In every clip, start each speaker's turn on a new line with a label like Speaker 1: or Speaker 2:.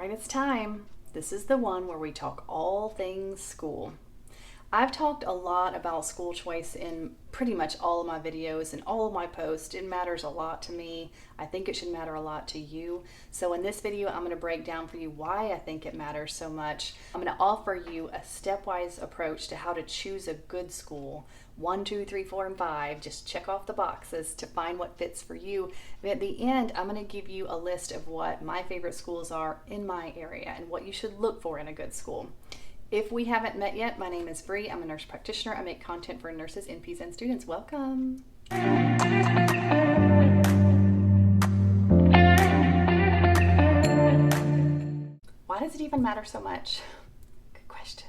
Speaker 1: right, it's time. This is the one where we talk all things school. I've talked a lot about school choice in pretty much all of my videos and all of my posts. It matters a lot to me. I think it should matter a lot to you. So in this video, I'm going to break down for you why I think it matters so much. I'm going to offer you a stepwise approach to how to choose a good school. 1, 2, 3, 4, and 5. Just check off the boxes to find what fits for you. And at the end, I'm going to give you a list of what my favorite schools are in my area and what you should look for in a good school. If we haven't met yet, my name is Bree. I'm a nurse practitioner. I make content for nurses, NPs, and students. Welcome. Why does it even matter so much? Good question.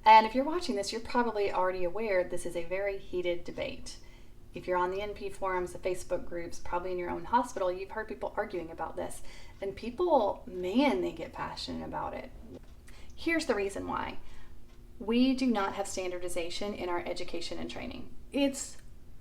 Speaker 1: And if you're watching this, you're probably already aware this is a very heated debate. If you're on the NP forums, the Facebook groups, probably in your own hospital, you've heard people arguing about this. And people, man, they get passionate about it. Here's the reason why. We do not have standardization in our education and training. It's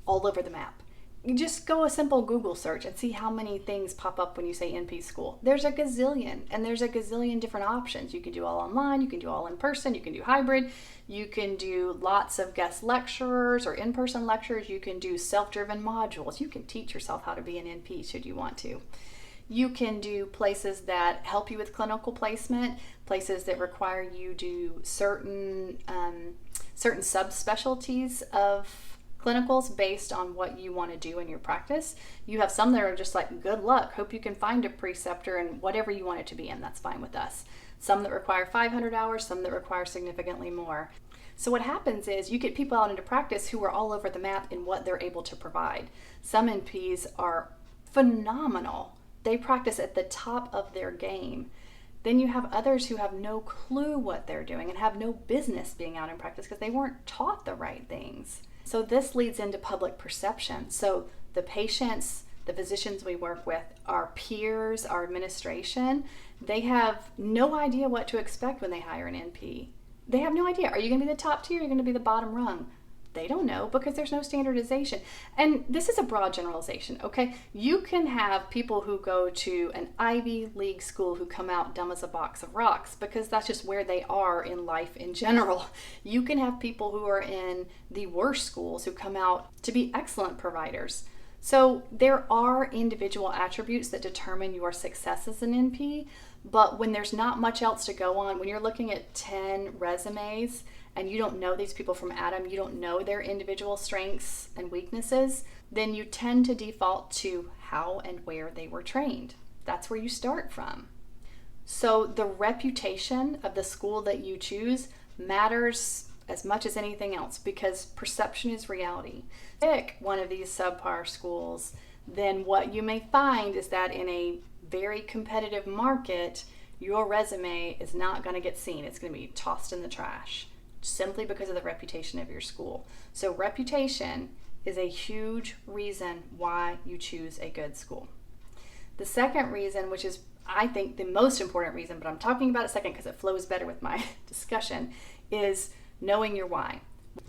Speaker 1: all over the map. You just go a simple Google search and see how many things pop up when you say NP school. There's a gazillion, and there's a gazillion different options. You can do all online, you can do all in person, you can do hybrid, you can do lots of guest lecturers or in-person lectures, you can do self-driven modules. You can teach yourself how to be an NP should you want to. You can do places that help you with clinical placement, places that require you to certain subspecialties of clinicals based on what you want to do in your practice. You have some that are just like, good luck, hope you can find a preceptor and whatever you want it to be in, that's fine with us. Some that require 500 hours, some that require significantly more. So what happens is you get people out into practice who are all over the map in what they're able to provide. Some NPs are phenomenal. They practice at the top of their game. Then you have others who have no clue what they're doing and have no business being out in practice because they weren't taught the right things. So this leads into public perception. So the patients, the physicians we work with, our peers, our administration, they have no idea what to expect when they hire an NP. They have no idea. Are you going to be the top tier or are you going to be the bottom rung? They don't know because there's no standardization. And this is a broad generalization, okay? You can have people who go to an Ivy League school who come out dumb as a box of rocks because that's just where they are in life in general. You can have people who are in the worst schools who come out to be excellent providers. So there are individual attributes that determine your success as an NP, but when there's not much else to go on, when you're looking at 10 resumes and you don't know these people from Adam, you don't know their individual strengths and weaknesses, then you tend to default to how and where they were trained. That's where you start from. So the reputation of the school that you choose matters as much as anything else because perception is reality. Pick one of these subpar schools, then what you may find is that in a very competitive market, your resume is not going to get seen. It's going to be tossed in the trash simply because of the reputation of your school. So reputation is a huge reason why you choose a good school. The second reason, which is I think the most important reason, but I'm talking about it second because it flows better with my discussion, is knowing your why.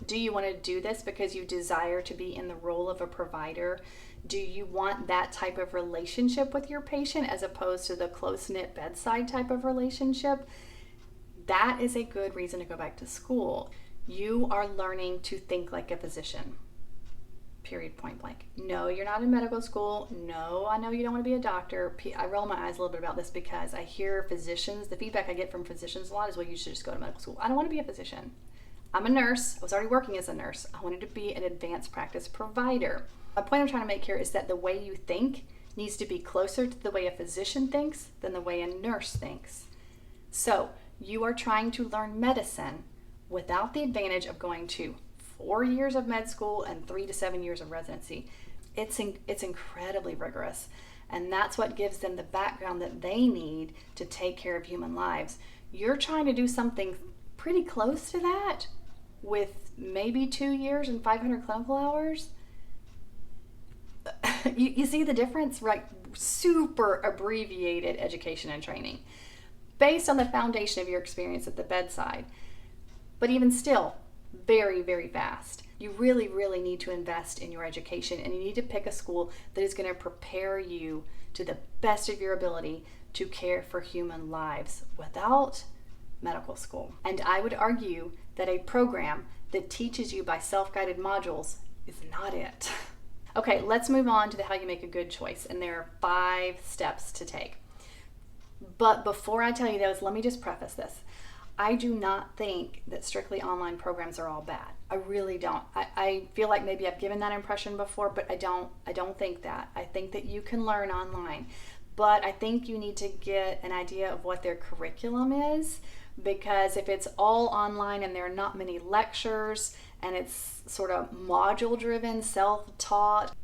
Speaker 1: Do you want to do this because you desire to be in the role of a provider? Do you want that type of relationship with your patient as opposed to the close-knit bedside type of relationship? That is a good reason to go back to school. You are learning to think like a physician. Period, point blank. No, you're not in medical school. No, I know you don't want to be a doctor. I roll my eyes a little bit about this because I hear physicians, the feedback I get from physicians a lot is, well, you should just go to medical school. I don't want to be a physician. I'm a nurse. I was already working as a nurse. I wanted to be an advanced practice provider. The point I'm trying to make here is that the way you think needs to be closer to the way a physician thinks than the way a nurse thinks. So you are trying to learn medicine without the advantage of going to 4 years of med school and 3 to 7 years of residency. It's incredibly rigorous, and that's what gives them the background that they need to take care of human lives. You're trying to do something pretty close to that with maybe 2 years and 500 clinical hours. You see the difference, right? Super abbreviated education and training based on the foundation of your experience at the bedside. But even still, very, very fast. You really, really need to invest in your education, and you need to pick a school that is going to prepare you to the best of your ability to care for human lives without medical school. And I would argue that a program that teaches you by self-guided modules is not it. Okay, let's move on to the how you make a good choice. And there are 5 steps to take. But before I tell you those, let me just preface this. I do not think that strictly online programs are all bad. I really don't. I feel like maybe I've given that impression before, but I don't think that. I think that you can learn online, but I think you need to get an idea of what their curriculum is, because if it's all online and there are not many lectures and it's sort of module driven, self-taught,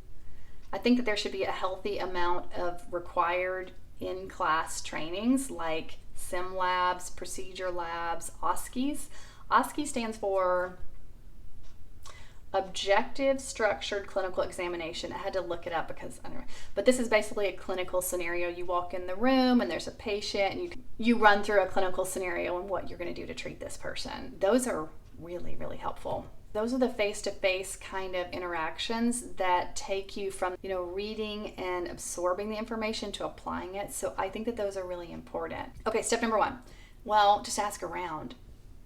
Speaker 1: I think that there should be a healthy amount of required in-class trainings like sim labs, procedure labs, OSCEs. OSCE stands for Objective Structured Clinical Examination. I had to look it up because I don't know. But this is basically a clinical scenario. You walk in the room and there's a patient and you run through a clinical scenario and what you're going to do to treat this person. Those are really, really helpful. Those are the face-to-face kind of interactions that take you from, reading and absorbing the information to applying it. So I think that those are really important. Okay, step number 1. Well, just ask around,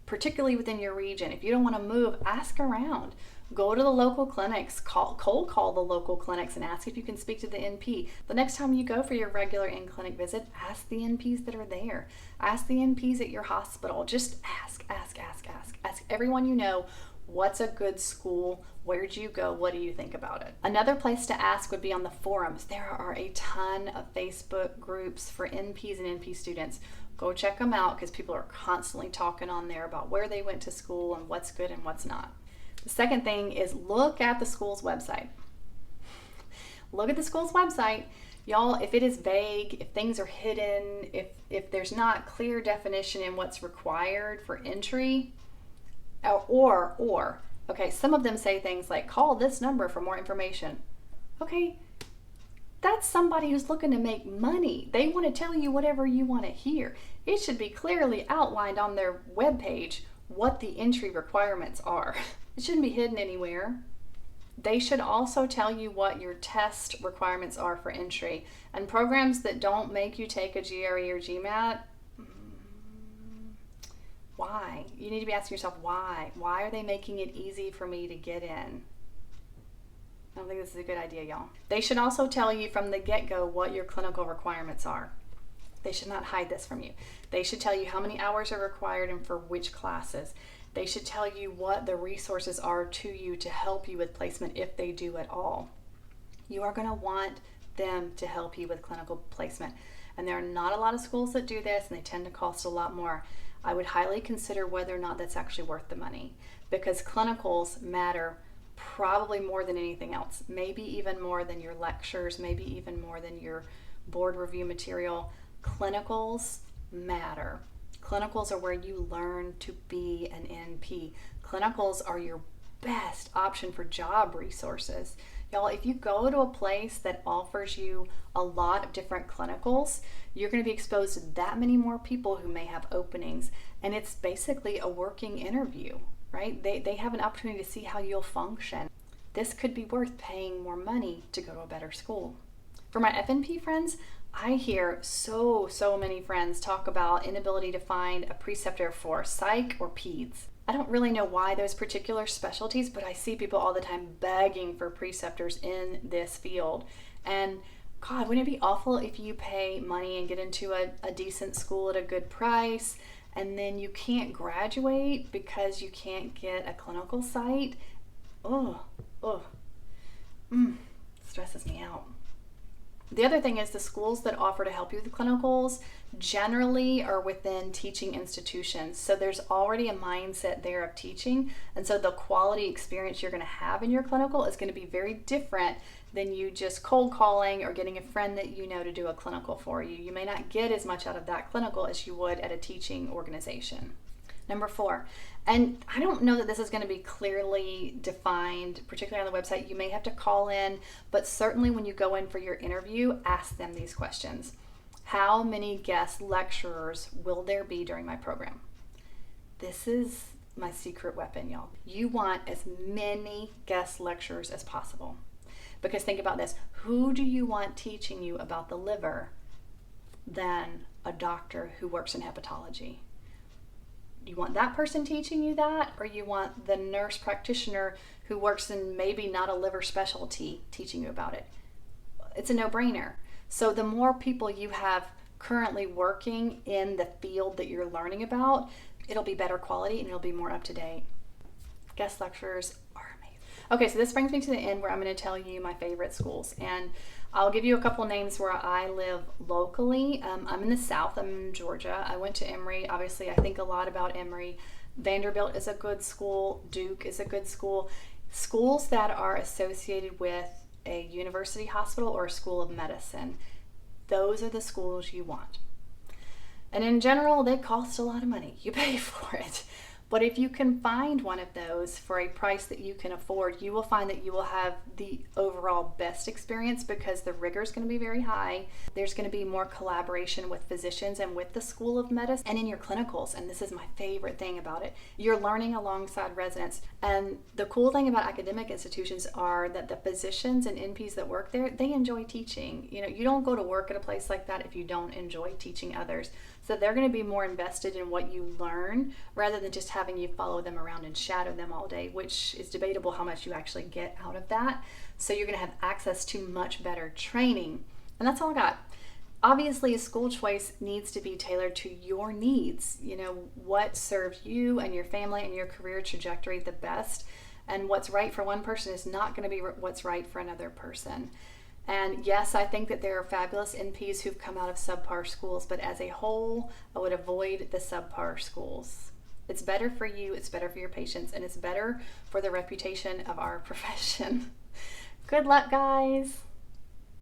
Speaker 1: particularly within your region. If you don't want to move, ask around. Go to the local clinics, cold call the local clinics and ask if you can speak to the NP. The next time you go for your regular in-clinic visit, ask the NPs that are there. Ask the NPs at your hospital. Just ask. Ask everyone you know, what's a good school? Where'd you go? What do you think about it? Another place to ask would be on the forums. There are a ton of Facebook groups for NPs and NP students. Go check them out because people are constantly talking on there about where they went to school and what's good and what's not. The second thing is look at the school's website. Look at the school's website. Y'all, if it is vague, if things are hidden, if there's not clear definition in what's required for entry, okay, some of them say things like, call this number for more information. Okay, that's somebody who's looking to make money. They want to tell you whatever you want to hear. It should be clearly outlined on their webpage what the entry requirements are. It shouldn't be hidden anywhere. They should also tell you what your test requirements are for entry. And programs that don't make you take a GRE or GMAT, why? You need to be asking yourself why. Why are they making it easy for me to get in? I don't think this is a good idea, y'all. They should also tell you from the get-go what your clinical requirements are. They should not hide this from you. They should tell you how many hours are required and for which classes. They should tell you what the resources are to you to help you with placement if they do at all. You are going to want them to help you with clinical placement. And there are not a lot of schools that do this, and they tend to cost a lot more. I would highly consider whether or not that's actually worth the money, because clinicals matter probably more than anything else, maybe even more than your lectures, maybe even more than your board review material. Clinicals matter. Clinicals are where you learn to be an NP. Clinicals are your best option for job resources. Y'all, if you go to a place that offers you a lot of different clinicals, you're going to be exposed to that many more people who may have openings. And it's basically a working interview, right? They have an opportunity to see how you'll function. This could be worth paying more money to go to a better school. For my FNP friends, I hear so many friends talk about inability to find a preceptor for psych or peds. I don't really know why those particular specialties, but I see people all the time begging for preceptors in this field. And God, wouldn't it be awful if you pay money and get into a decent school at a good price, and then you can't graduate because you can't get a clinical site? Stresses me out. The other thing is the schools that offer to help you with the clinicals generally are within teaching institutions. So there's already a mindset there of teaching. And so the quality experience you're going to have in your clinical is going to be very different than you just cold calling or getting a friend that you know to do a clinical for you. You may not get as much out of that clinical as you would at a teaching organization. Number 4, and I don't know that this is going to be clearly defined, particularly on the website. You may have to call in, but certainly when you go in for your interview, ask them these questions. How many guest lecturers will there be during my program? This is my secret weapon, y'all. You want as many guest lecturers as possible. Because think about this. Who do you want teaching you about the liver? than a doctor who works in hepatology. You want that person teaching you that, or you want the nurse practitioner who works in maybe not a liver specialty teaching you about it? It's a no-brainer. So the more people you have currently working in the field that you're learning about, it'll be better quality and it'll be more up to date. Guest lecturers are amazing. Okay, so this brings me to the end where I'm going to tell you my favorite schools, and I'll give you a couple names where I live locally. I'm in the South. I'm in Georgia. I went to Emory. Obviously, I think a lot about Emory. Vanderbilt is a good school. Duke is a good school. Schools that are associated with a university hospital or a school of medicine, those are the schools you want. And in general, they cost a lot of money. You pay for it. But if you can find one of those for a price that you can afford, you will find that you will have the overall best experience, because the rigor is going to be very high. There's going to be more collaboration with physicians and with the School of Medicine and in your clinicals. And this is my favorite thing about it. You're learning alongside residents. And the cool thing about academic institutions are that the physicians and NPs that work there, they enjoy teaching. You know, you don't go to work at a place like that if you don't enjoy teaching others. So they're going to be more invested in what you learn rather than just having you follow them around and shadow them all day, which is debatable how much you actually get out of that. So you're going to have access to much better training. And that's all I got. Obviously, a school choice needs to be tailored to your needs. You know, what serves you and your family and your career trajectory the best. And what's right for one person is not going to be what's right for another person. And yes, I think that there are fabulous NPs who've come out of subpar schools, but as a whole, I would avoid the subpar schools. It's better for you, it's better for your patients, and it's better for the reputation of our profession. Good luck, guys.